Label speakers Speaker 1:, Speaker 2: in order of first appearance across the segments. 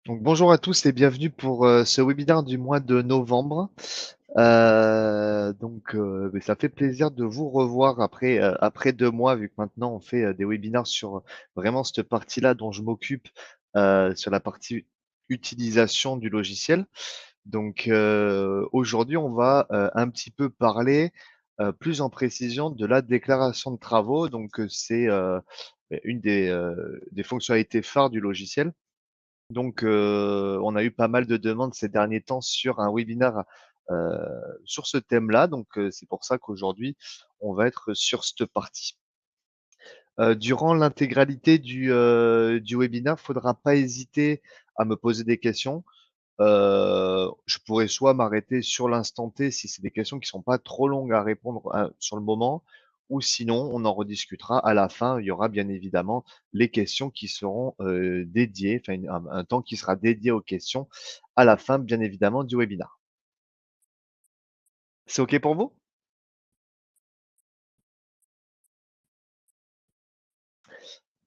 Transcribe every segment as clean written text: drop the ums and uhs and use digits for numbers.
Speaker 1: Donc, bonjour à tous et bienvenue pour ce webinaire du mois de novembre. Ça fait plaisir de vous revoir après 2 mois, vu que maintenant on fait des webinaires sur vraiment cette partie-là dont je m'occupe, sur la partie utilisation du logiciel. Aujourd'hui, on va un petit peu parler plus en précision de la déclaration de travaux. C'est une des fonctionnalités phares du logiciel. On a eu pas mal de demandes ces derniers temps sur un webinaire, heu, sur ce thème-là. C'est pour ça qu'aujourd'hui, on va être sur cette partie. Durant l'intégralité du webinaire, faudra pas hésiter à me poser des questions. Je pourrais soit m'arrêter sur l'instant T si c'est des questions qui sont pas trop longues à répondre sur le moment, ou sinon on en rediscutera à la fin. Il y aura bien évidemment les questions qui seront dédiées, enfin un temps qui sera dédié aux questions à la fin, bien évidemment, du webinaire. C'est OK pour vous?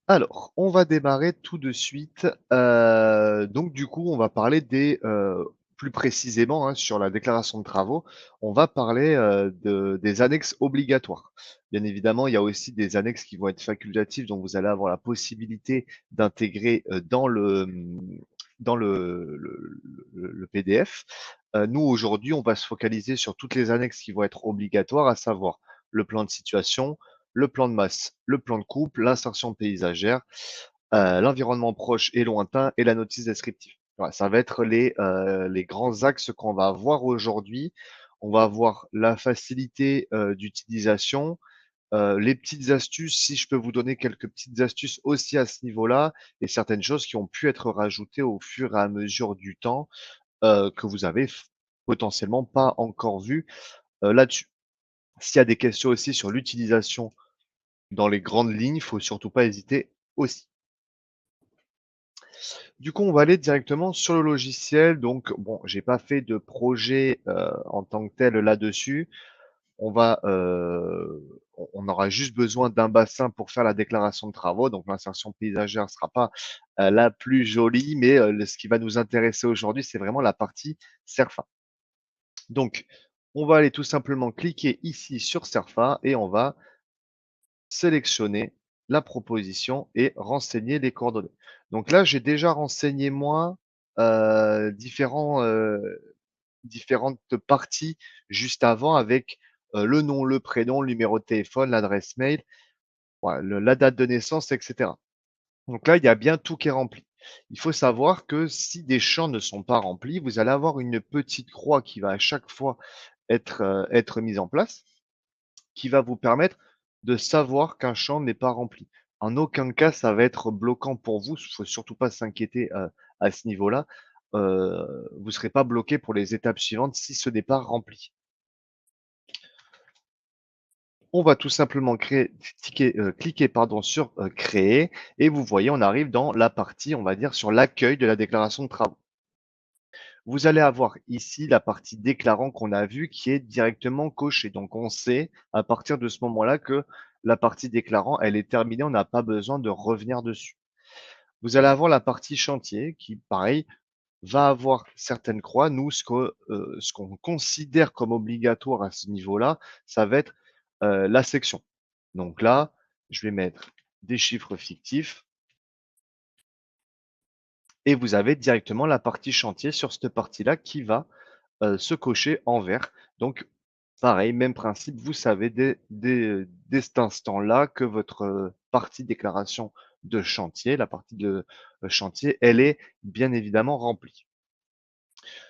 Speaker 1: Alors, on va démarrer tout de suite. On va parler plus précisément, hein, sur la déclaration de travaux, on va parler des annexes obligatoires. Bien évidemment, il y a aussi des annexes qui vont être facultatives, donc vous allez avoir la possibilité d'intégrer dans le PDF. Nous, aujourd'hui, on va se focaliser sur toutes les annexes qui vont être obligatoires, à savoir le plan de situation, le plan de masse, le plan de coupe, l'insertion paysagère, l'environnement proche et lointain et la notice descriptive. Voilà, ça va être les grands axes qu'on va voir aujourd'hui. On va voir la facilité, d'utilisation, les petites astuces, si je peux vous donner quelques petites astuces aussi à ce niveau-là et certaines choses qui ont pu être rajoutées au fur et à mesure du temps, que vous avez potentiellement pas encore vues, là-dessus. S'il y a des questions aussi sur l'utilisation dans les grandes lignes, il faut surtout pas hésiter aussi. Du coup, on va aller directement sur le logiciel. Donc, bon, j'ai pas fait de projet en tant que tel là-dessus. On aura juste besoin d'un bassin pour faire la déclaration de travaux. Donc, l'insertion paysagère ne sera pas la plus jolie, mais ce qui va nous intéresser aujourd'hui, c'est vraiment la partie SERFA. Donc, on va aller tout simplement cliquer ici sur SERFA et on va sélectionner la proposition et renseigner les coordonnées. Donc là, j'ai déjà renseigné moi, différentes parties juste avant avec, le nom, le prénom, le numéro de téléphone, l'adresse mail, voilà, la date de naissance et cetera. Donc là, il y a bien tout qui est rempli. Il faut savoir que si des champs ne sont pas remplis, vous allez avoir une petite croix qui va à chaque fois être mise en place, qui va vous permettre de savoir qu'un champ n'est pas rempli. En aucun cas, ça va être bloquant pour vous. Il faut surtout pas s'inquiéter à ce niveau-là. Vous ne serez pas bloqué pour les étapes suivantes si ce n'est pas rempli. On va tout simplement cliquer pardon, sur créer et vous voyez, on arrive dans la partie, on va dire, sur l'accueil de la déclaration de travaux. Vous allez avoir ici la partie déclarant qu'on a vue qui est directement cochée. Donc, on sait à partir de ce moment-là que la partie déclarant, elle est terminée, on n'a pas besoin de revenir dessus. Vous allez avoir la partie chantier qui, pareil, va avoir certaines croix. Nous, ce qu'on considère comme obligatoire à ce niveau-là, ça va être la section. Donc là, je vais mettre des chiffres fictifs et vous avez directement la partie chantier sur cette partie-là qui va se cocher en vert. Donc, pareil, même principe, vous savez dès cet instant-là que votre partie déclaration de chantier, la partie de chantier, elle est bien évidemment remplie.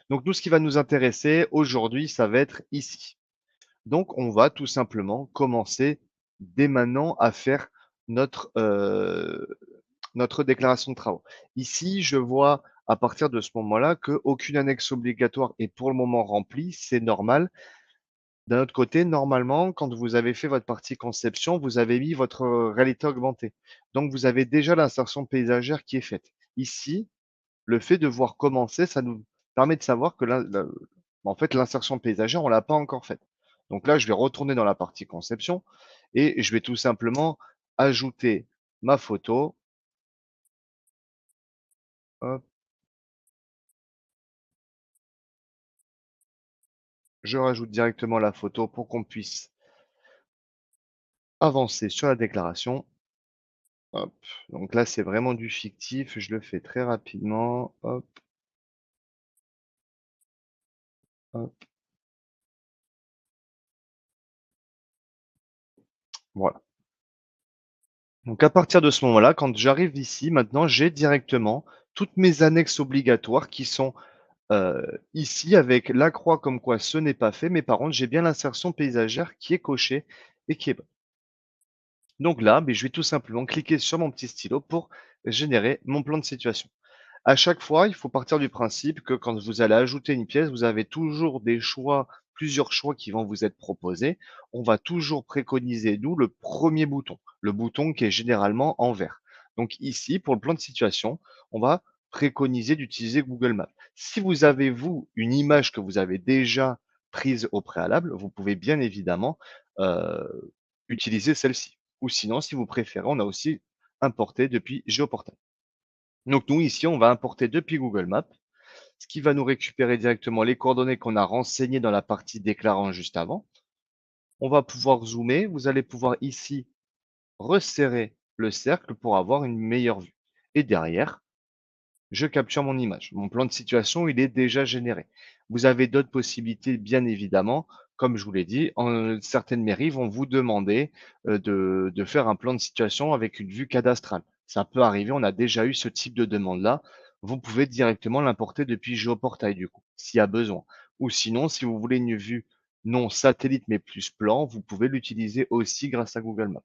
Speaker 1: Donc, nous, ce qui va nous intéresser aujourd'hui, ça va être ici. Donc, on va tout simplement commencer dès maintenant à faire notre, euh, notre déclaration de travaux. Ici, je vois à partir de ce moment-là qu'aucune annexe obligatoire est pour le moment remplie, c'est normal. D'un autre côté, normalement, quand vous avez fait votre partie conception, vous avez mis votre réalité augmentée. Donc, vous avez déjà l'insertion paysagère qui est faite. Ici, le fait de voir commencer, ça nous permet de savoir que en fait, l'insertion paysagère, on l'a pas encore faite. Donc là, je vais retourner dans la partie conception et je vais tout simplement ajouter ma photo. Hop. Je rajoute directement la photo pour qu'on puisse avancer sur la déclaration. Hop, donc là, c'est vraiment du fictif, je le fais très rapidement. Hop, hop, voilà. Donc à partir de ce moment-là, quand j'arrive ici, maintenant, j'ai directement toutes mes annexes obligatoires qui sont ici avec la croix comme quoi ce n'est pas fait, mais par contre, j'ai bien l'insertion paysagère qui est cochée et qui est bonne. Donc là, beh, je vais tout simplement cliquer sur mon petit stylo pour générer mon plan de situation. À chaque fois, il faut partir du principe que quand vous allez ajouter une pièce, vous avez toujours des choix, plusieurs choix qui vont vous être proposés. On va toujours préconiser, nous, le premier bouton, le bouton qui est généralement en vert. Donc ici, pour le plan de situation, on va préconiser d'utiliser Google Maps. Si vous avez, vous, une image que vous avez déjà prise au préalable, vous pouvez bien évidemment euh, utiliser celle-ci. Ou sinon, si vous préférez, on a aussi importé depuis Géoportal. Donc nous, ici, on va importer depuis Google Maps, ce qui va nous récupérer directement les coordonnées qu'on a renseignées dans la partie déclarant juste avant. On va pouvoir zoomer. Vous allez pouvoir ici resserrer le cercle pour avoir une meilleure vue. Et derrière, je capture mon image. Mon plan de situation, il est déjà généré. Vous avez d'autres possibilités, bien évidemment. Comme je vous l'ai dit, certaines mairies vont vous demander de faire un plan de situation avec une vue cadastrale. Ça peut arriver, on a déjà eu ce type de demande-là. Vous pouvez directement l'importer depuis Géoportail, du coup, s'il y a besoin. Ou sinon, si vous voulez une vue non satellite, mais plus plan, vous pouvez l'utiliser aussi grâce à Google Maps.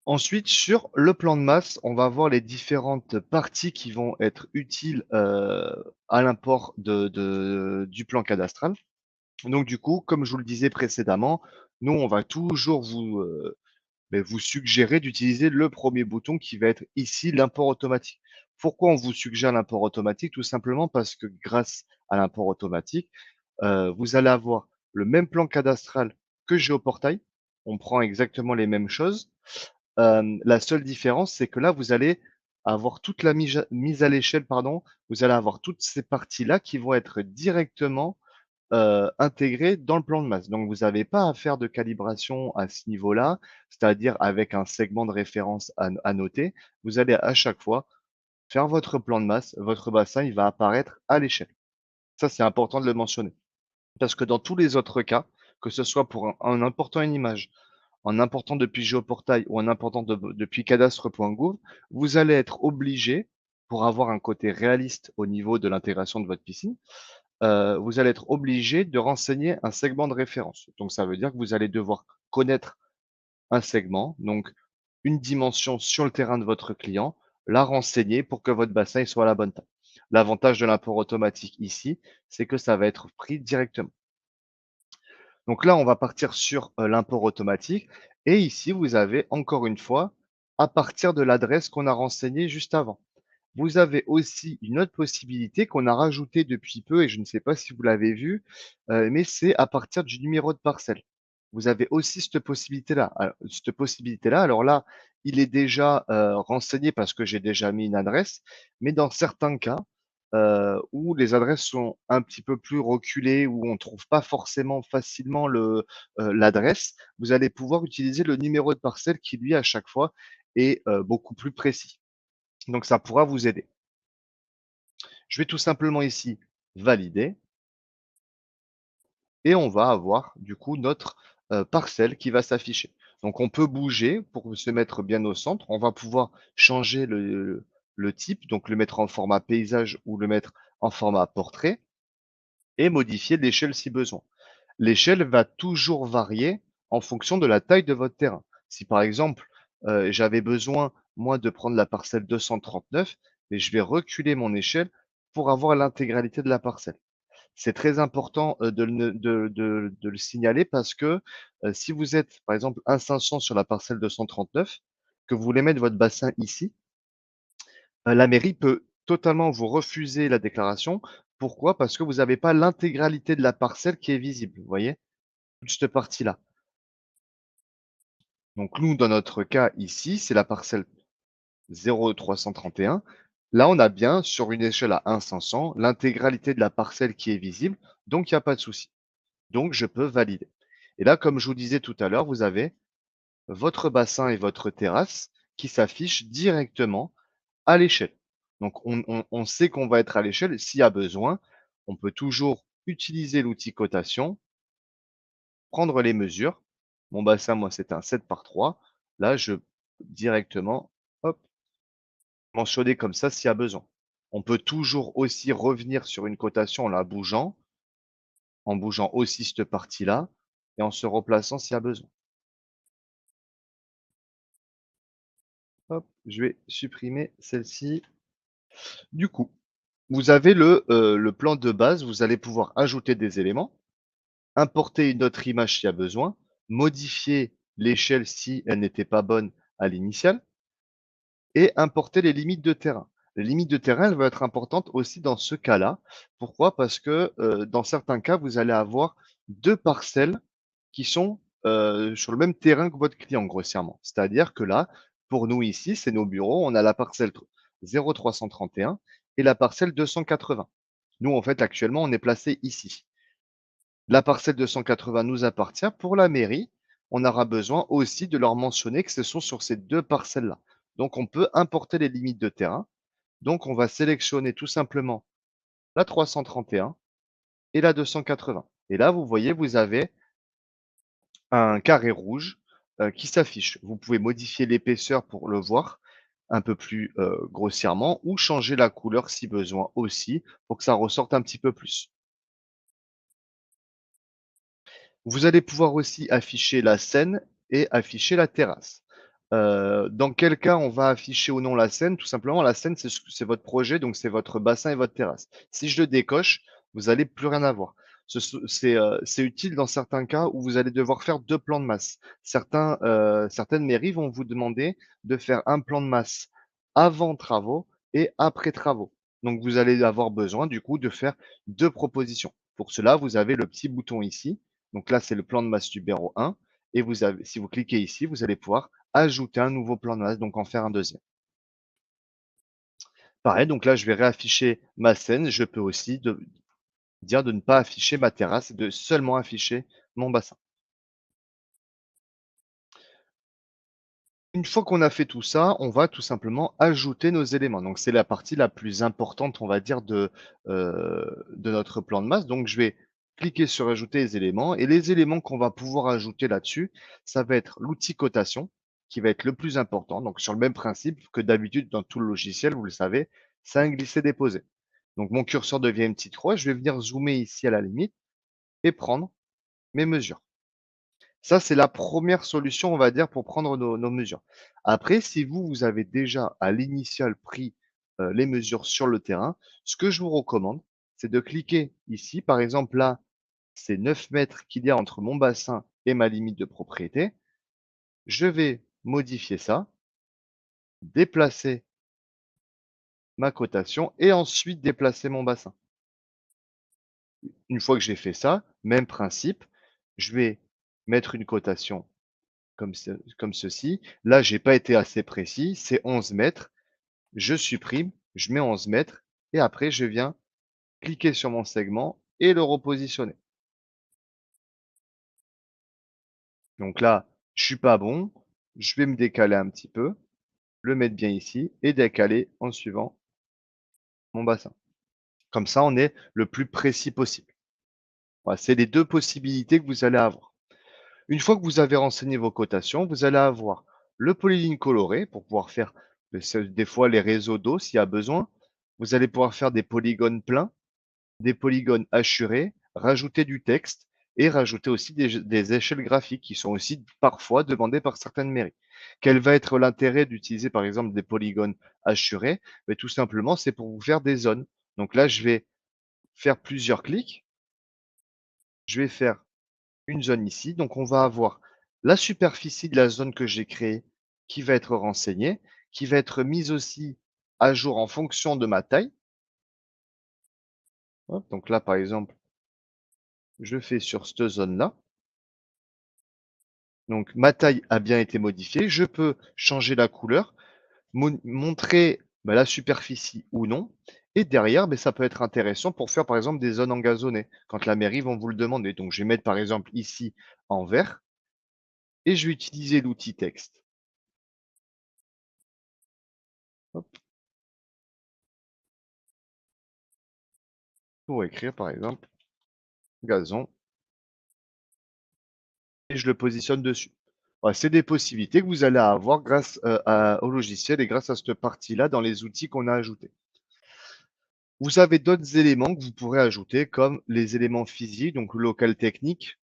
Speaker 1: Ensuite, sur le plan de masse, on va voir les différentes parties qui vont être utiles, à l'import du plan cadastral. Donc du coup, comme je vous le disais précédemment, nous, on va toujours vous suggérer d'utiliser le premier bouton qui va être ici l'import automatique. Pourquoi on vous suggère l'import automatique? Tout simplement parce que grâce à l'import automatique, vous allez avoir le même plan cadastral que Géoportail. On prend exactement les mêmes choses. La seule différence, c'est que là, vous allez avoir toute la mise à l'échelle, pardon. Vous allez avoir toutes ces parties-là qui vont être directement, intégrées dans le plan de masse. Donc vous avez pas à faire de calibration à ce niveau-là, c'est-à-dire avec un segment de référence à noter. Vous allez à chaque fois faire votre plan de masse, votre bassin, il va apparaître à l'échelle. Ça, c'est important de le mentionner. Parce que dans tous les autres cas, que ce soit pour en important une image, en important depuis Géoportail ou en important depuis cadastre.gouv, vous allez être obligé, pour avoir un côté réaliste au niveau de l'intégration de votre piscine, vous allez être obligé de renseigner un segment de référence. Donc ça veut dire que vous allez devoir connaître un segment, donc une dimension sur le terrain de votre client, la renseigner pour que votre bassin il soit à la bonne taille. L'avantage de l'import automatique ici, c'est que ça va être pris directement. Donc là, on va partir sur, l'import automatique et ici, vous avez encore une fois, à partir de l'adresse qu'on a renseignée juste avant. Vous avez aussi une autre possibilité qu'on a rajoutée depuis peu et je ne sais pas si vous l'avez vu, mais c'est à partir du numéro de parcelle. Vous avez aussi cette possibilité-là, alors là, il est déjà, renseigné parce que j'ai déjà mis une adresse, mais dans certains cas, où les adresses sont un petit peu plus reculées, où on ne trouve pas forcément facilement l'adresse, vous allez pouvoir utiliser le numéro de parcelle qui lui, à chaque fois, est, beaucoup plus précis. Donc ça pourra vous aider. Je vais tout simplement ici valider et on va avoir du coup notre parcelle qui va s'afficher. Donc on peut bouger pour se mettre bien au centre. On va pouvoir changer le type, donc le mettre en format paysage ou le mettre en format portrait et modifier l'échelle si besoin. L'échelle va toujours varier en fonction de la taille de votre terrain. Si par exemple, j'avais besoin, moi, de prendre la parcelle 239, mais je vais reculer mon échelle pour avoir l'intégralité de la parcelle. C'est très important, de le signaler parce que, si vous êtes, par exemple, 1 500 sur la parcelle 239, que vous voulez mettre votre bassin ici, la mairie peut totalement vous refuser la déclaration. Pourquoi? Parce que vous n'avez pas l'intégralité de la parcelle qui est visible, vous voyez? Toute cette partie-là. Donc nous, dans notre cas ici, c'est la parcelle 0 331. Là, on a bien, sur une échelle à 1/500, l'intégralité de la parcelle qui est visible, donc il y a pas de souci. Donc je peux valider. Et là, comme je vous disais tout à l'heure, vous avez votre bassin et votre terrasse qui s'affichent directement à l'échelle. Donc on sait qu'on va être à l'échelle. S'il y a besoin, on peut toujours utiliser l'outil cotation, prendre les mesures. Mon bassin, moi, c'est un 7 par 3. Là, je directement, hop, mentionner comme ça s'il y a besoin. On peut toujours aussi revenir sur une cotation en bougeant aussi cette partie-là et en se replaçant s'il y a besoin. Hop, je vais supprimer celle-ci. Du coup, vous avez le plan de base, vous allez pouvoir ajouter des éléments, importer une autre image s'il y a besoin, modifier l'échelle si elle n'était pas bonne à l'initiale et importer les limites de terrain. Les limites de terrain, elles vont être importantes aussi dans ce cas-là. Pourquoi? Parce que, dans certains cas, vous allez avoir 2 parcelles qui sont, sur le même terrain que votre client, grossièrement. C'est-à-dire que là, pour nous ici, c'est nos bureaux, on a la parcelle 0,331 et la parcelle 280. Nous, en fait, actuellement, on est placé ici. La parcelle 280 nous appartient. Pour la mairie, on aura besoin aussi de leur mentionner que ce sont sur ces 2 parcelles-là. Donc on peut importer les limites de terrain. Donc on va sélectionner tout simplement la 331 et la 280. Et là, vous voyez, vous avez un carré rouge, qui s'affiche. Vous pouvez modifier l'épaisseur pour le voir un peu plus, grossièrement ou changer la couleur si besoin aussi pour que ça ressorte un petit peu plus. Vous allez pouvoir aussi afficher la scène et afficher la terrasse. Dans quel cas on va afficher ou non la scène? Tout simplement, la scène, c'est votre projet, donc c'est votre bassin et votre terrasse. Si je le décoche, vous allez plus rien avoir. C'est utile dans certains cas où vous allez devoir faire 2 plans de masse. Certaines mairies vont vous demander de faire un plan de masse avant travaux et après travaux. Donc vous allez avoir besoin du coup de faire 2 propositions. Pour cela, vous avez le petit bouton ici. Donc là, c'est le plan de masse numéro 1 et vous avez si vous cliquez ici, vous allez pouvoir ajouter un nouveau plan de masse, donc en faire un deuxième. Pareil, donc là, je vais réafficher ma scène. Je peux aussi dire de ne pas afficher ma terrasse et de seulement afficher mon bassin. Une fois qu'on a fait tout ça, on va tout simplement ajouter nos éléments. Donc c'est la partie la plus importante, on va dire, de notre plan de masse. Donc je vais cliquer sur ajouter les éléments et les éléments qu'on va pouvoir ajouter là-dessus, ça va être l'outil cotation qui va être le plus important. Donc sur le même principe que d'habitude dans tout le logiciel, vous le savez, c'est un glisser-déposer. Donc mon curseur devient une petite croix, je vais venir zoomer ici à la limite et prendre mes mesures. Ça, c'est la première solution, on va dire, pour prendre nos mesures. Après, si vous, vous avez déjà à l'initial pris, les mesures sur le terrain, ce que je vous recommande, c'est de cliquer ici. Par exemple, là, c'est 9 mètres qu'il y a entre mon bassin et ma limite de propriété. Je vais modifier ça, déplacer ma cotation et ensuite déplacer mon bassin. Une fois que j'ai fait ça, même principe, je vais mettre une cotation comme ceci. Là, j'ai pas été assez précis, c'est 11 mètres. Je supprime, je mets 11 mètres et après je viens cliquer sur mon segment et le repositionner. Donc là, je suis pas bon, je vais me décaler un petit peu, le mettre bien ici et décaler en suivant mon bassin. Comme ça, on est le plus précis possible. Voilà, c'est les 2 possibilités que vous allez avoir. Une fois que vous avez renseigné vos cotations, vous allez avoir le polyline coloré pour pouvoir faire des fois les réseaux d'eau s'il y a besoin. Vous allez pouvoir faire des polygones pleins, des polygones hachurés, rajouter du texte et rajouter aussi des échelles graphiques qui sont aussi parfois demandées par certaines mairies. Quel va être l'intérêt d'utiliser par exemple des polygones hachurés? Mais tout simplement, c'est pour vous faire des zones. Donc là, je vais faire plusieurs clics. Je vais faire une zone ici. Donc on va avoir la superficie de la zone que j'ai créée qui va être renseignée, qui va être mise aussi à jour en fonction de ma taille. Hop, donc là, par exemple, je fais sur cette zone-là. Donc ma taille a bien été modifiée. Je peux changer la couleur, montrer bah, la superficie ou non. Et derrière, beh, ça peut être intéressant pour faire, par exemple, des zones engazonnées, quand la mairie vont vous le demander. Donc je vais mettre, par exemple, ici en vert et je vais utiliser l'outil texte. Hop, pour écrire, par exemple, gazon et je le positionne dessus. Voilà, c'est des possibilités que vous allez avoir grâce, au logiciel et grâce à cette partie-là dans les outils qu'on a ajoutés. Vous avez d'autres éléments que vous pourrez ajouter comme les éléments physiques, donc le local technique.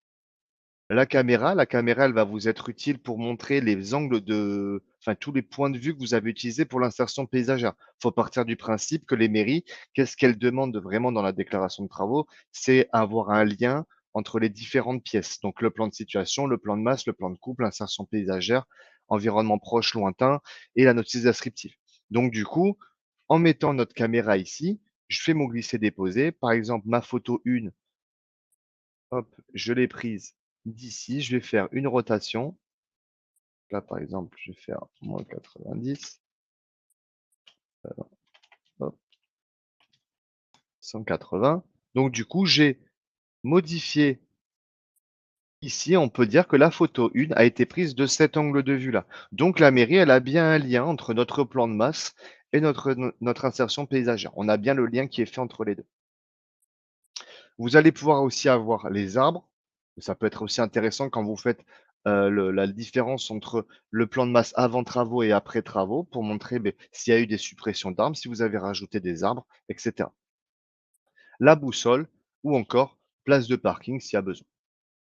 Speaker 1: La caméra, elle va vous être utile pour montrer les angles de enfin, tous les points de vue que vous avez utilisés pour l'insertion paysagère. Il faut partir du principe que les mairies, qu'est-ce qu'elles demandent vraiment dans la déclaration de travaux? C'est avoir un lien entre les différentes pièces. Donc le plan de situation, le plan de masse, le plan de coupe, l'insertion paysagère, environnement proche, lointain et la notice descriptive. Donc du coup, en mettant notre caméra ici, je fais mon glisser-déposer. Par exemple, ma photo 1, hop, je l'ai prise d'ici, je vais faire une rotation. Là, par exemple, je vais faire -90, hop, 180. Donc du coup, j'ai modifié ici, on peut dire que la photo 1 a été prise de cet angle de vue-là. Donc la mairie, elle a bien un lien entre notre plan de masse et notre insertion paysagère. On a bien le lien qui est fait entre les 2. Vous allez pouvoir aussi avoir les arbres. Ça peut être aussi intéressant quand vous faites, la différence entre le plan de masse avant travaux et après travaux pour montrer, beh, s'il y a eu des suppressions d'arbres, si vous avez rajouté des arbres et cetera. La boussole ou encore place de parking s'il y a besoin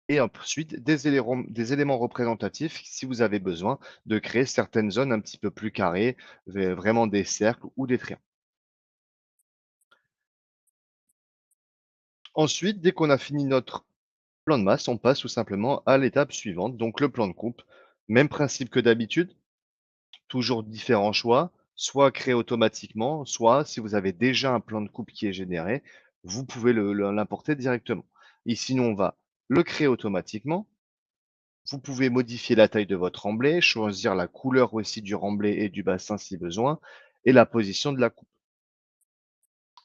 Speaker 1: et ensuite des éléments représentatifs si vous avez besoin de créer certaines zones un petit peu plus carrées, vraiment des cercles ou des triangles. Ensuite, dès qu'on a fini notre plan de masse, on passe tout simplement à l'étape suivante, donc le plan de coupe. Même principe que d'habitude, toujours différents choix, soit créer automatiquement, soit si vous avez déjà un plan de coupe qui est généré, vous pouvez l'importer directement. Ici, nous, on va le créer automatiquement. Vous pouvez modifier la taille de votre remblai, choisir la couleur aussi du remblai et du bassin si besoin, et la position de la coupe.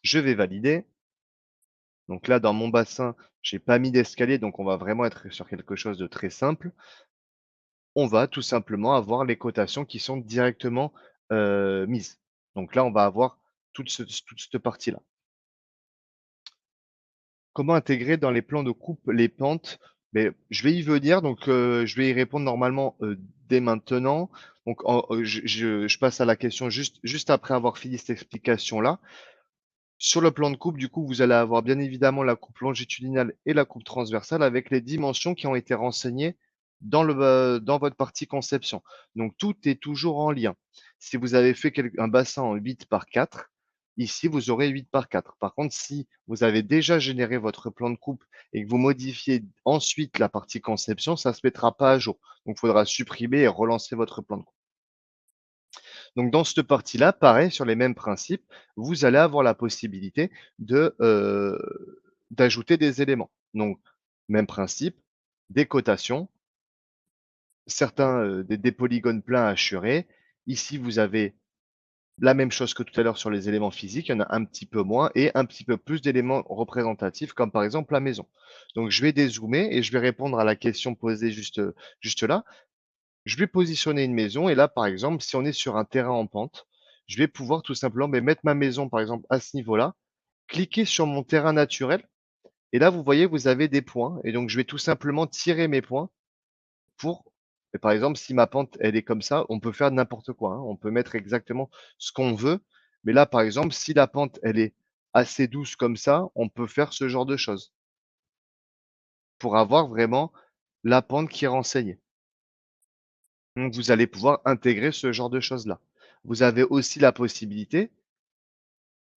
Speaker 1: Je vais valider. Donc là, dans mon bassin, j'ai pas mis d'escalier, donc on va vraiment être sur quelque chose de très simple. On va tout simplement avoir les cotations qui sont directement, mises. Donc là, on va avoir toute cette partie-là. Comment intégrer dans les plans de coupe les pentes? Mais je vais y venir, donc je vais y répondre normalement, dès maintenant. Donc je passe à la question juste après avoir fini cette explication-là. Sur le plan de coupe, du coup, vous allez avoir bien évidemment la coupe longitudinale et la coupe transversale avec les dimensions qui ont été renseignées dans votre partie conception. Donc tout est toujours en lien. Si vous avez fait un bassin en 8 par 4, ici vous aurez 8 par 4. Par contre, si vous avez déjà généré votre plan de coupe et que vous modifiez ensuite la partie conception, ça ne se mettra pas à jour. Donc il faudra supprimer et relancer votre plan de coupe. Donc dans cette partie-là, pareil, sur les mêmes principes, vous allez avoir la possibilité d'ajouter des éléments. Donc même principe, des cotations, certains, des polygones pleins assurés. Ici, vous avez la même chose que tout à l'heure sur les éléments physiques, il y en a un petit peu moins et un petit peu plus d'éléments représentatifs comme par exemple la maison. Donc je vais dézoomer et je vais répondre à la question posée juste là. Je vais positionner une maison et là, par exemple, si on est sur un terrain en pente, je vais pouvoir tout simplement, beh, mettre ma maison, par exemple, à ce niveau-là, cliquer sur mon terrain naturel et là, vous voyez, vous avez des points et donc je vais tout simplement tirer mes points pour et par exemple, si ma pente, elle est comme ça, on peut faire n'importe quoi, hein. On peut mettre exactement ce qu'on veut. Mais là, par exemple, si la pente, elle est assez douce comme ça, on peut faire ce genre de choses pour avoir vraiment la pente qui est renseignée. Donc vous allez pouvoir intégrer ce genre de choses-là. Vous avez aussi la possibilité,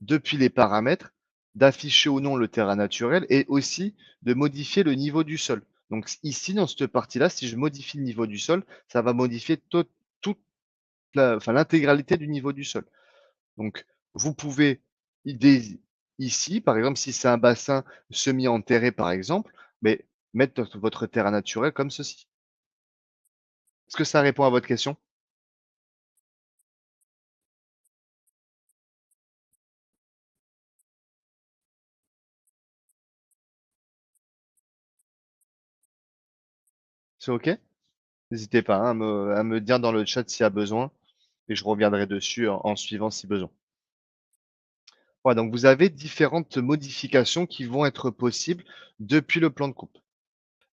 Speaker 1: depuis les paramètres, d'afficher ou non le terrain naturel et aussi de modifier le niveau du sol. Donc ici, dans cette partie-là, si je modifie le niveau du sol, ça va modifier toute l'intégralité du niveau du sol. Donc vous pouvez idée ici, par exemple, si c'est un bassin semi-enterré, par exemple, mais mettre votre terrain naturel comme ceci. Est-ce que ça répond à votre question? C'est OK? N'hésitez pas, hein, à me dire dans le chat s'il y a besoin et je reviendrai dessus en suivant si besoin. Voilà, donc vous avez différentes modifications qui vont être possibles depuis le plan de coupe.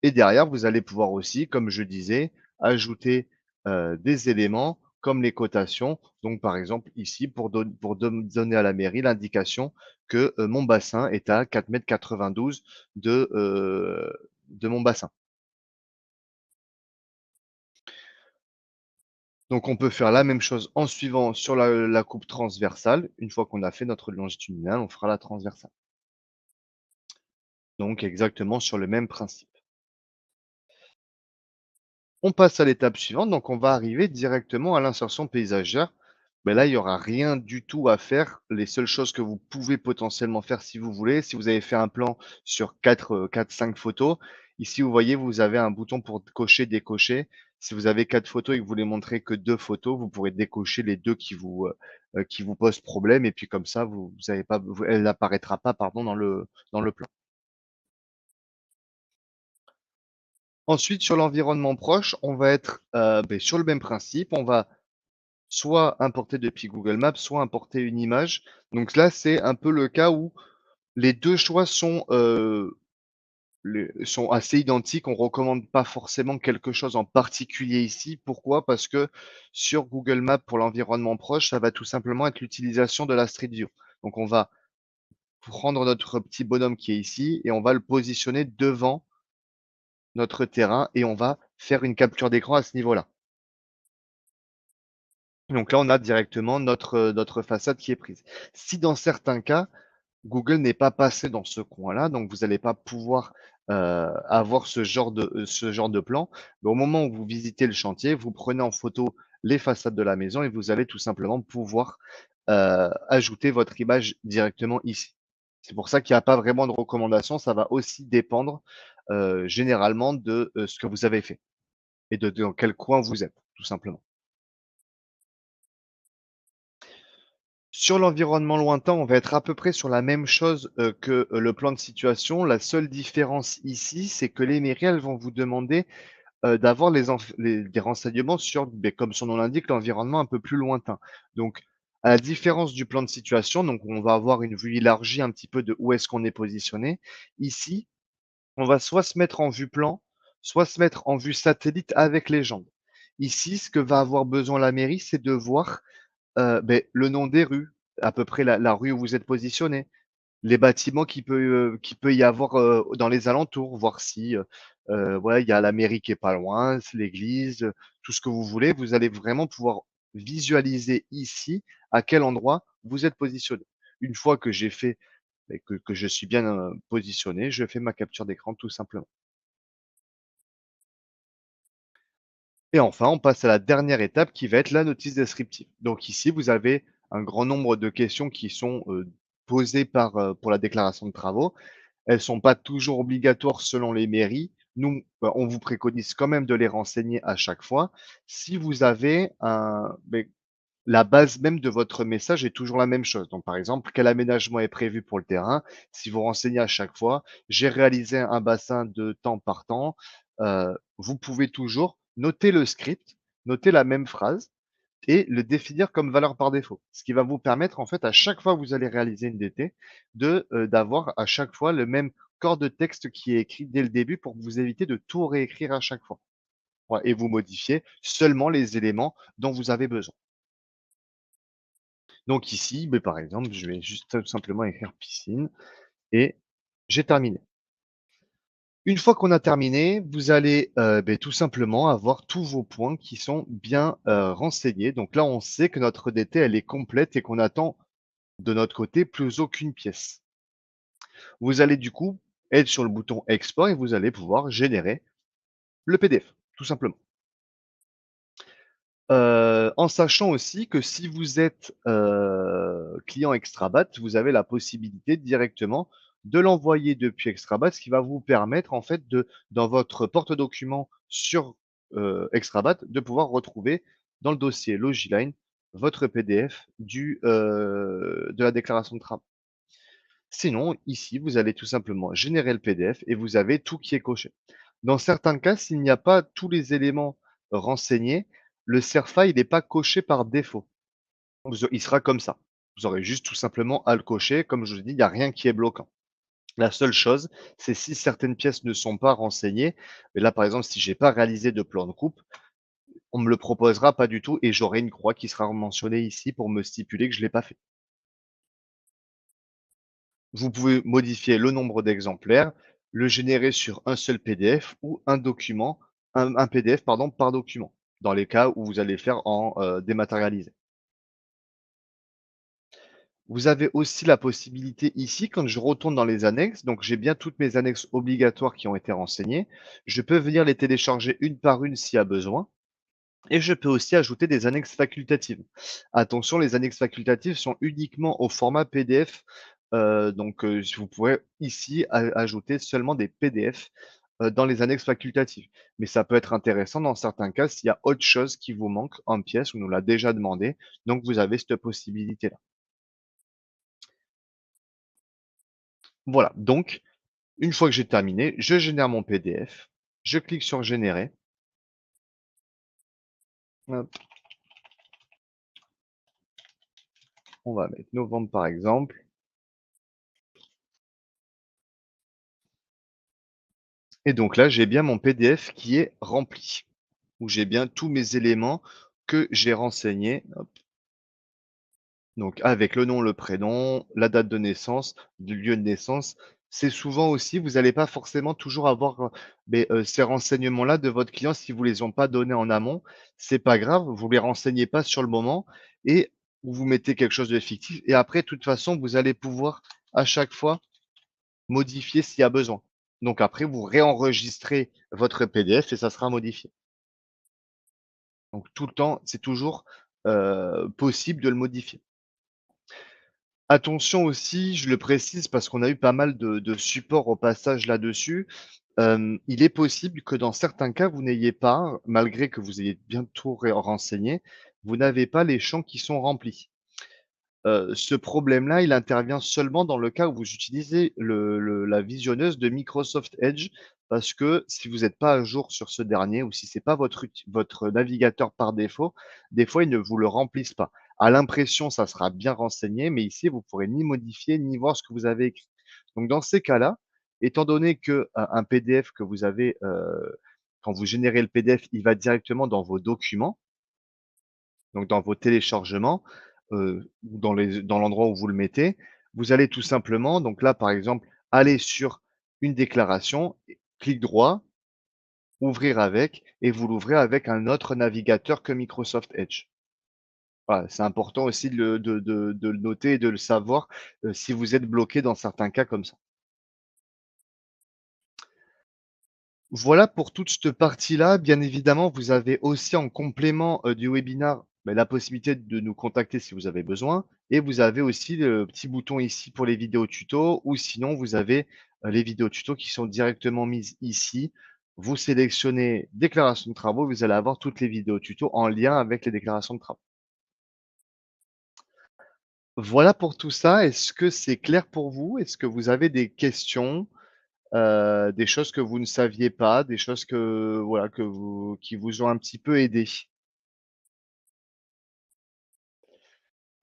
Speaker 1: Et derrière, vous allez pouvoir aussi, comme je disais, ajouter, des éléments comme les cotations. Donc par exemple ici donner à la mairie l'indication que, mon bassin est à 4,92 m de mon bassin. Donc on peut faire la même chose en suivant sur la coupe transversale. Une fois qu'on a fait notre longitudinale, on fera la transversale. Donc exactement sur le même principe. On passe à l'étape suivante, donc on va arriver directement à l'insertion paysagère. Mais là, il y aura rien du tout à faire. Les seules choses que vous pouvez potentiellement faire si vous voulez, si vous avez fait un plan sur 4-5 photos, ici vous voyez, vous avez un bouton pour cocher, décocher. Si vous avez 4 photos et que vous voulez montrer que 2 photos, vous pourrez décocher les 2 qui vous posent problème et puis comme ça vous avez pas elle n'apparaîtra pas pardon dans le plan. Ensuite sur l'environnement proche, on va être, sur le même principe. On va soit importer depuis Google Maps, soit importer une image. Donc là, c'est un peu le cas où les 2 choix sont assez identiques. On recommande pas forcément quelque chose en particulier ici. Pourquoi? Parce que sur Google Maps, pour l'environnement proche, ça va tout simplement être l'utilisation de la Street View. Donc on va prendre notre petit bonhomme qui est ici et on va le positionner devant notre terrain et on va faire une capture d'écran à ce niveau-là. Donc là, on a directement notre façade qui est prise. Si dans certains cas, Google n'est pas passé dans ce coin-là, donc vous allez pas pouvoir, avoir ce genre de plan. Mais au moment où vous visitez le chantier, vous prenez en photo les façades de la maison et vous allez tout simplement pouvoir, ajouter votre image directement ici. C'est pour ça qu'il y a pas vraiment de recommandation, ça va aussi dépendre, généralement de, ce que vous avez fait et de dans quel coin vous êtes, tout simplement. Sur l'environnement lointain, on va être à peu près sur la même chose, que, le plan de situation. La seule différence ici, c'est que les mairies, elles vont vous demander, d'avoir les des renseignements sur, beh, comme son nom l'indique, l'environnement un peu plus lointain. Donc, à la différence du plan de situation, donc on va avoir une vue élargie un petit peu de où est-ce qu'on est positionné. Ici, on va soit se mettre en vue plan, soit se mettre en vue satellite avec légende. Ici, ce que va avoir besoin la mairie, c'est de voir le nom des rues, à peu près la rue où vous êtes positionné, les bâtiments qu'il peut y avoir, dans les alentours, voir si, voilà, il y a la mairie qui est pas loin, s l'église, tout ce que vous voulez. Vous allez vraiment pouvoir visualiser ici à quel endroit vous êtes positionné. Une fois que j'ai fait et que je suis bien, positionné, je fais ma capture d'écran tout simplement. Et enfin, on passe à la dernière étape qui va être la notice descriptive. Donc ici, vous avez un grand nombre de questions qui sont, posées pour la déclaration de travaux. Elles sont pas toujours obligatoires selon les mairies. Nous, on vous préconise quand même de les renseigner à chaque fois. Si vous avez la base même de votre message est toujours la même chose. Donc par exemple, quel aménagement est prévu pour le terrain? Si vous renseignez à chaque fois: «J'ai réalisé un bassin de temps par temps», vous pouvez toujours noter le script, noter la même phrase et le définir comme valeur par défaut. Ce qui va vous permettre, en fait, à chaque fois que vous allez réaliser une DT, d'avoir à chaque fois le même corps de texte qui est écrit dès le début pour vous éviter de tout réécrire à chaque fois. Voilà, et vous modifiez seulement les éléments dont vous avez besoin. Donc ici, beh, par exemple, je vais juste tout simplement écrire piscine et j'ai terminé. Une fois qu'on a terminé, vous allez, tout simplement avoir tous vos points qui sont bien, renseignés. Donc là, on sait que notre DT, elle est complète et qu'on attend de notre côté plus aucune pièce. Vous allez du coup être sur le bouton export et vous allez pouvoir générer le PDF, tout simplement. En sachant aussi que si vous êtes, client Extrabat, vous avez la possibilité directement de l'envoyer depuis Extrabat, ce qui va vous permettre en fait dans votre porte-documents sur, Extrabat, de pouvoir retrouver dans le dossier Logiline votre PDF de la déclaration de travaux. Sinon, ici, vous allez tout simplement générer le PDF et vous avez tout qui est coché. Dans certains cas, s'il n'y a pas tous les éléments renseignés, le CERFA, il n'est pas coché par défaut. Il sera comme ça. Vous aurez juste tout simplement à le cocher. Comme je vous ai dit, il n'y a rien qui est bloquant. La seule chose, c'est si certaines pièces ne sont pas renseignées. Et là, par exemple, si j'ai pas réalisé de plan de coupe, on me le proposera pas du tout et j'aurai une croix qui sera mentionnée ici pour me stipuler que je l'ai pas fait. Vous pouvez modifier le nombre d'exemplaires, le générer sur un seul PDF ou un document, un PDF pardon, par document, dans les cas où vous allez faire en dématérialisé. Vous avez aussi la possibilité ici, quand je retourne dans les annexes, donc j'ai bien toutes mes annexes obligatoires qui ont été renseignées. Je peux venir les télécharger une par une s'il y a besoin. Et je peux aussi ajouter des annexes facultatives. Attention, les annexes facultatives sont uniquement au format PDF. Vous pourrez ici ajouter seulement des PDF dans les annexes facultatives. Mais ça peut être intéressant dans certains cas s'il y a autre chose qui vous manque en pièce, on nous l'a déjà demandé. Donc vous avez cette possibilité-là. Voilà, donc une fois que j'ai terminé, je génère mon PDF, je clique sur générer. Hop, on va mettre novembre par exemple. Et donc là, j'ai bien mon PDF qui est rempli, où j'ai bien tous mes éléments que j'ai renseignés, hop, donc avec le nom, le prénom, la date de naissance, du lieu de naissance. C'est souvent aussi, vous n'allez pas forcément toujours avoir, ces renseignements-là de votre client si vous les ont pas donnés en amont. C'est pas grave, vous les renseignez pas sur le moment et vous mettez quelque chose de fictif et après, de toute façon, vous allez pouvoir à chaque fois modifier s'il y a besoin. Donc après, vous réenregistrez votre PDF et ça sera modifié. Donc tout le temps, c'est toujours, possible de le modifier. Attention aussi, je le précise parce qu'on a eu pas mal de supports au passage là-dessus, il est possible que dans certains cas, vous n'ayez pas, malgré que vous ayez bien tout renseigné, vous n'avez pas les champs qui sont remplis. Ce problème-là, il intervient seulement dans le cas où vous utilisez la visionneuse de Microsoft Edge, parce que si vous n'êtes pas à jour sur ce dernier ou si c'est pas votre navigateur par défaut, des fois, ils ne vous le remplissent pas. À l'impression, ça sera bien renseigné, mais ici, vous pourrez ni modifier, ni voir ce que vous avez écrit. Donc dans ces cas-là, étant donné que un PDF que vous avez, quand vous générez le PDF, il va directement dans vos documents, donc dans vos téléchargements, ou dans l'endroit où vous le mettez, vous allez tout simplement donc là, par exemple, aller sur une déclaration, clic droit, ouvrir avec et vous l'ouvrez avec un autre navigateur que Microsoft Edge. Voilà, c'est important aussi de le noter et de le savoir, si vous êtes bloqué dans certains cas comme ça. Voilà pour toute cette partie-là. Bien évidemment, vous avez aussi en complément, du webinar, la possibilité de nous contacter si vous avez besoin et vous avez aussi le petit bouton ici pour les vidéos tutos ou sinon vous avez, les vidéos tutos qui sont directement mises ici. Vous sélectionnez déclaration de travaux, vous allez avoir toutes les vidéos tutos en lien avec les déclarations de travaux. Voilà pour tout ça. Est-ce que c'est clair pour vous? Est-ce que vous avez des questions? Des choses que vous ne saviez pas, des choses que voilà, qui vous ont un petit peu aidé.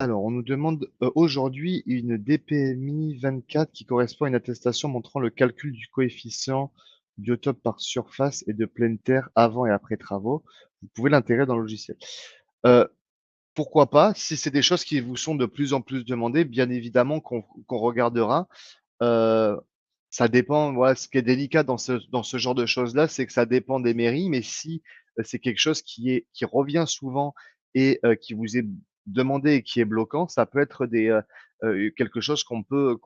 Speaker 1: Alors, on nous demande, aujourd'hui une DPMI 24 qui correspond à une attestation montrant le calcul du coefficient biotope par surface et de pleine terre avant et après travaux. Vous pouvez l'intégrer dans le logiciel. Heu, Pourquoi pas? Si c'est des choses qui vous sont de plus en plus demandées, bien évidemment qu'on regardera. Heu, Ça dépend, voilà, ce qui est délicat dans ce genre de choses-là, c'est que ça dépend des mairies, mais si, c'est quelque chose qui revient souvent et qui vous est demandé et qui est bloquant, ça peut être quelque chose qu'on peut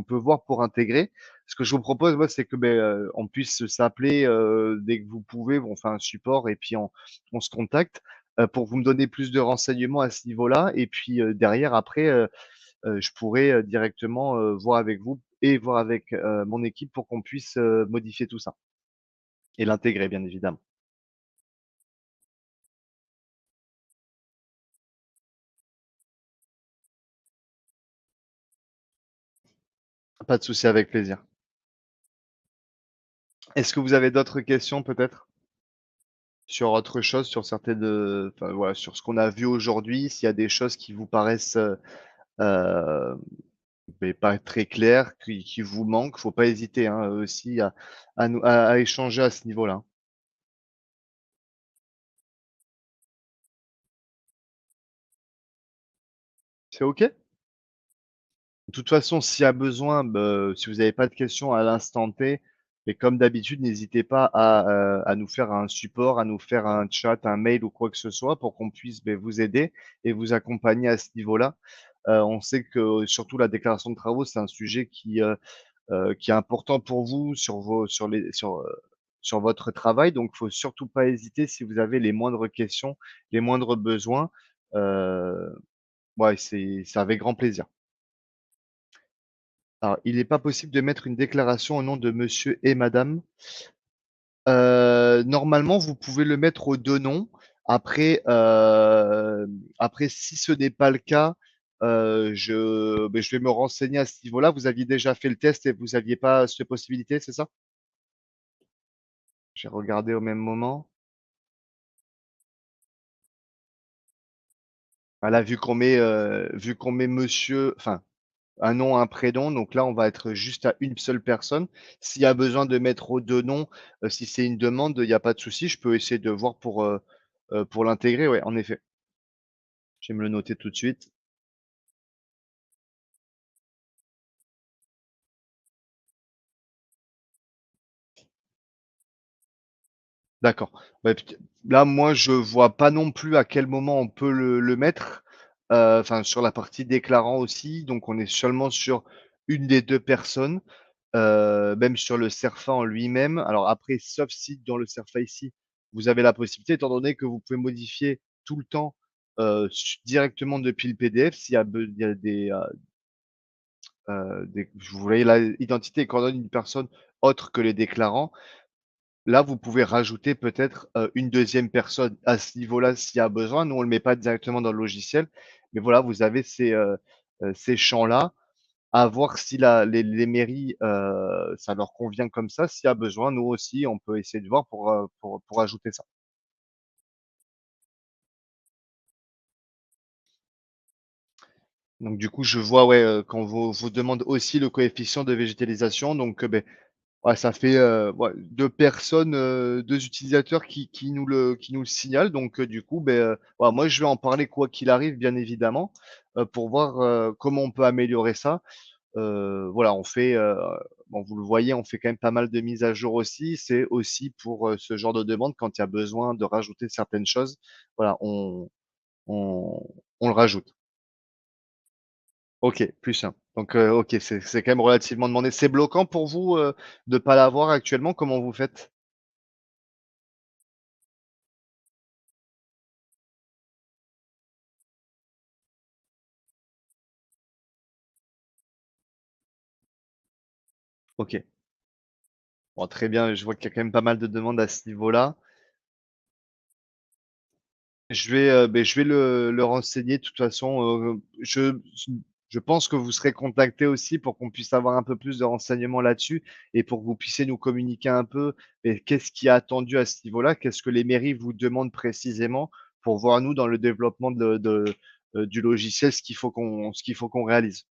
Speaker 1: voir pour intégrer. Ce que je vous propose, moi, c'est que, on puisse s'appeler, dès que vous pouvez, on fait un support et puis on se contacte, pour vous me donner plus de renseignements à ce niveau-là et puis, derrière après, je pourrais, directement, voir avec vous et voir avec, mon équipe pour qu'on puisse, modifier tout ça et l'intégrer bien évidemment. Pas de souci, avec plaisir. Est-ce que vous avez d'autres questions peut-être? Sur autre chose, sur certaines, enfin voilà, sur ce qu'on a vu aujourd'hui, s'il y a des choses qui vous paraissent, heu, beh, pas très claires, qui vous manquent, faut pas hésiter, hein, aussi à échanger à ce niveau-là. C'est OK? De toute façon, s'il y a besoin, si vous n'avez pas de questions à l'instant T, et comme d'habitude, n'hésitez pas à nous faire un support, à nous faire un chat, un mail ou quoi que ce soit pour qu'on puisse, beh, vous aider et vous accompagner à ce niveau-là. On sait que surtout la déclaration de travaux, c'est un sujet qui est important pour vous sur votre travail, donc faut surtout pas hésiter si vous avez les moindres questions, les moindres besoins. Heu, ouais, c'est avec grand plaisir. Alors, il n'est pas possible de mettre une déclaration au nom de monsieur et madame. Normalement, vous pouvez le mettre aux 2 noms. Après, après si ce n'est pas le cas, je vais me renseigner à ce niveau-là. Vous aviez déjà fait le test et vous aviez pas cette possibilité, c'est ça? J'ai regardé au même moment. Voilà, vu qu'on met monsieur, enfin, un nom, un prénom, donc là, on va être juste à une seule personne. S'il y a besoin de mettre aux 2 noms, si c'est une demande, il y a pas de souci, je peux essayer de voir pour l'intégrer, ouais, en effet. Je vais me le noter tout de suite. D'accord. Bah, peut là, moi, je vois pas non plus à quel moment on peut le mettre, enfin, sur la partie déclarant aussi, donc on est seulement sur une des 2 personnes. Même sur le CERFA en lui-même. Alors après, sauf si dans le CERFA ici, vous avez la possibilité, étant donné que vous pouvez modifier tout le temps, directement depuis le PDF, s'il y a il y a vous voyez là, identité et coordonnées d'une personne autre que les déclarants. Là, vous pouvez rajouter peut-être, une deuxième personne à ce niveau-là s'il y a besoin. Nous, on le met pas directement dans le logiciel, mais voilà, vous avez ces champs-là. À voir si les mairies, ça leur convient comme ça. S'il y a besoin, nous aussi, on peut essayer de voir pour ajouter ça. Donc du coup, je vois, ouais, qu'on vous demande aussi le coefficient de végétalisation, donc beh, ouais, ça fait, ouais, 2 personnes, 2 utilisateurs qui nous le signalent, donc du coup, beh, voilà, moi, je vais en parler quoi qu'il arrive, bien évidemment, pour voir, comment on peut améliorer ça. Voilà, bon, vous le voyez, on fait quand même pas mal de mises à jour aussi. C'est aussi pour, ce genre de demande quand il y a besoin de rajouter certaines choses, voilà, on on le rajoute. OK, plus simple. Donc, OK, c'est quand même relativement demandé. C'est bloquant pour vous, de pas l'avoir actuellement? Comment vous faites? OK. Bon, très bien, je vois qu'il y a quand même pas mal de demandes à ce niveau-là. Je vais le renseigner de toute façon, je pense que vous serez contacté aussi pour qu'on puisse avoir un peu plus de renseignements là-dessus et pour que vous puissiez nous communiquer un peu et qu'est-ce qui est attendu à ce niveau-là? Qu'est-ce que les mairies vous demandent précisément pour voir nous dans le développement du logiciel ce qu'il faut qu'on réalise.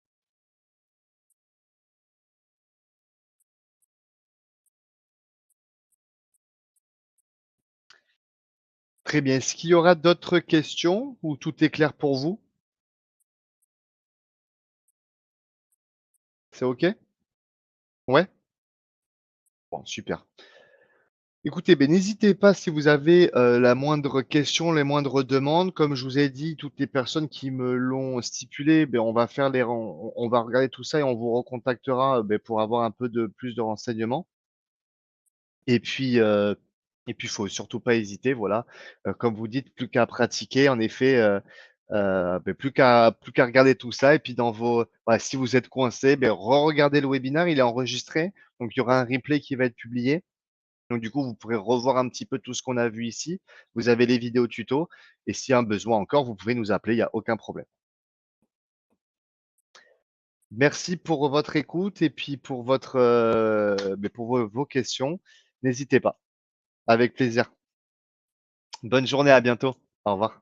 Speaker 1: Très bien. Est-ce qu'il y aura d'autres questions ou tout est clair pour vous? C'est OK? Ouais? Bon, super. Écoutez, beh, n'hésitez pas si vous avez, la moindre question, les moindres demandes. Comme je vous ai dit, toutes les personnes qui me l'ont stipulé, beh, on va faire les ren on va regarder tout ça et on vous recontactera, pour avoir un peu de plus de renseignements et puis, heu il faut surtout pas hésiter, voilà. Comme vous dites, plus qu'à pratiquer en effet, plus qu'à regarder tout ça et puis dans vos voilà, si vous êtes coincé, re-regardez le webinaire, il est enregistré, donc il y aura un replay qui va être publié. Donc du coup, vous pourrez revoir un petit peu tout ce qu'on a vu ici. Vous avez les vidéos tutos et s'il y a un besoin encore, vous pouvez nous appeler, il y a aucun problème. Merci pour votre écoute et puis pour pour vos questions n'hésitez pas. Avec plaisir. Bonne journée, à bientôt. Au revoir.